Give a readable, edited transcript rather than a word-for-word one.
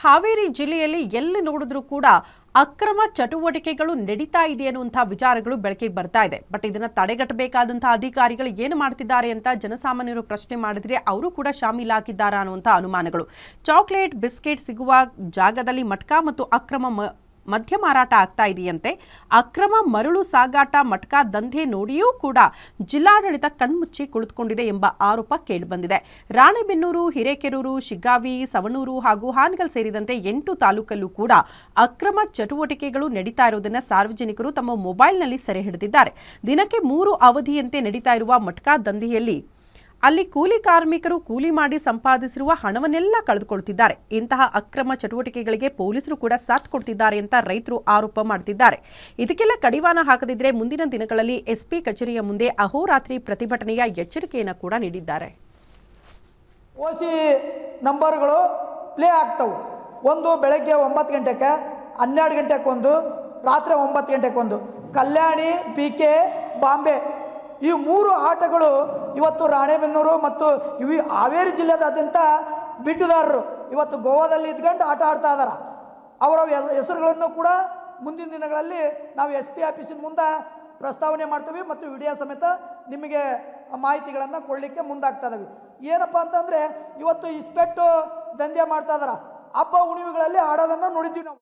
ಹಾವೇರಿ ಜಿಲ್ಲೆಯಲ್ಲಿ ಎಲ್ಲಿ ನೋಡಿದ್ರೂ ಕೂಡ ಅಕ್ರಮ ಚಟುವಟಿಕೆಗಳು ನಡೀತಾ ಇದೆ ಅನ್ನುವಂತಹ ವಿಚಾರಗಳು ಬೆಳಕಿಗೆ ಬರ್ತಾ ಇದೆ. ಬಟ್ ಇದನ್ನ ತಡೆಗಟ್ಟಬೇಕಾದಂತಹ ಅಧಿಕಾರಿಗಳು ಏನು ಮಾಡ್ತಿದ್ದಾರೆ ಅಂತ ಜನಸಾಮಾನ್ಯರು ಪ್ರಶ್ನೆ ಮಾಡಿದ್ರೆ ಅವರು ಕೂಡ ಶಾಮೀಲಾಗಿದ್ದಾರಾ ಅನ್ನುವಂತಹ ಅನುಮಾನಗಳು. ಚಾಕ್ಲೇಟ್ ಬಿಸ್ಕೆಟ್ ಸಿಗುವ ಜಾಗದಲ್ಲಿ ಮಟ್ಕಾ ಮತ್ತು ಅಕ್ರಮ ಮದ್ಯ ಮಾರಾಟ ಆಗ್ತಾ ಇದೆಯಂತೆ. ಅಕ್ರಮ ಮರಳು ಸಾಗಾಟ ಮಟ್ಕಾ ದಂಧೆ ನೋಡಿಯೂ ಕೂಡ ಜಿಲ್ಲಾಡಳಿತ ಕಣ್ಮುಚ್ಚಿ ಕುಳಿತುಕೊಂಡಿದೆ ಎಂಬ ಆರೋಪ ಕೇಳಿಬಂದಿದೆ. ರಾಣೆಬೆನ್ನೂರು, ಹಿರೇಕೆರೂರು, ಶಿಗ್ಗಾವಿ, ಸವಣೂರು ಹಾಗೂ ಹಾನಗಲ್ ಸೇರಿದಂತೆ 8 ತಾಲೂಕಲ್ಲೂ ಕೂಡ ಅಕ್ರಮ ಚಟುವಟಿಕೆಗಳು ನಡೀತಾ ಇರುವುದನ್ನು ಸಾರ್ವಜನಿಕರು ತಮ್ಮ ಮೊಬೈಲ್ನಲ್ಲಿ ಸೆರೆ ಹಿಡಿದಿದ್ದಾರೆ. ದಿನಕ್ಕೆ 3 ಅವಧಿಯಂತೆ ನಡೀತಾ ಇರುವ ಮಟ್ಕಾ ದಂಧೆಯಲ್ಲಿ ಅಲ್ಲಿ ಕೂಲಿ ಕಾರ್ಮಿಕರು ಕೂಲಿ ಮಾಡಿ ಸಂಪಾದಿಸಿರುವ ಹಣವನ್ನೆಲ್ಲ ಕಳೆದುಕೊಳ್ತಿದ್ದಾರೆ. ಇಂತಹ ಅಕ್ರಮ ಚಟುವಟಿಕೆಗಳಿಗೆ ಪೊಲೀಸರು ಕೂಡ ಸಾಥ್ ಕೊಡ್ತಿದ್ದಾರೆ ಅಂತ ರೈತರು ಆರೋಪ ಮಾಡ್ತಿದ್ದಾರೆ. ಇದಕ್ಕೆಲ್ಲ ಕಡಿವಾಣ ಹಾಕದಿದ್ರೆ ಮುಂದಿನ ದಿನಗಳಲ್ಲಿ ಎಸ್ಪಿ ಕಚೇರಿಯ ಮುಂದೆ ಅಹೋರಾತ್ರಿ ಪ್ರತಿಭಟನೆಯ ಎಚ್ಚರಿಕೆಯನ್ನು ಕೂಡ ನೀಡಿದ್ದಾರೆ. ಓಸಿ ನಂಬರ್ಗಳು ಪ್ಲೇ ಆಗ್ತವೆ. ಒಂದು ಬೆಳಗ್ಗೆ 9 ಗಂಟೆಗೆ, 12 ಗಂಟೆಗೊಂದು, ರಾತ್ರಿ 9 ಗಂಟೆಗೊಂದು. ಕಲ್ಯಾಣಿ, BK, ಬಾಂಬೆ ಈ 3 ಆಟಗಳು ಇವತ್ತು ರಾಣೆಬೆನ್ನೂರು ಮತ್ತು ಹಾವೇರಿ ಜಿಲ್ಲೆಯಾದ್ಯಂತ ಬಿಡ್ಡುದಾರರು ಇವತ್ತು ಗೋವಾದಲ್ಲಿ ಇದ್ಕೊಂಡು ಆಟ ಆಡ್ತಾ ಇದ್ದಾರೆ. ಅವರ ಹೆಸರುಗಳನ್ನು ಕೂಡ ಮುಂದಿನ ದಿನಗಳಲ್ಲಿ ನಾವು SP ಆಫೀಸಿನ ಮುಂದೆ ಪ್ರಸ್ತಾವನೆ ಮಾಡ್ತೀವಿ ಮತ್ತು ವಿಡಿಯೋ ಸಮೇತ ನಿಮಗೆ ಮಾಹಿತಿಗಳನ್ನು ಕೊಡಲಿಕ್ಕೆ ಮುಂದಾಗ್ತಾ ಇದ್ದೀವಿ. ಏನಪ್ಪ ಅಂತಂದರೆ ಇವತ್ತು ಇಸ್ಪೆಟ್ಟು ದಂಧೆ ಮಾಡ್ತಾ ಇದ್ದಾರೆ. ಹಬ್ಬ ಹುಣ್ಣಿಮೆಗಳಲ್ಲಿ ಆಡೋದನ್ನು ನೋಡಿದ್ದೀವಿ ನಾವು.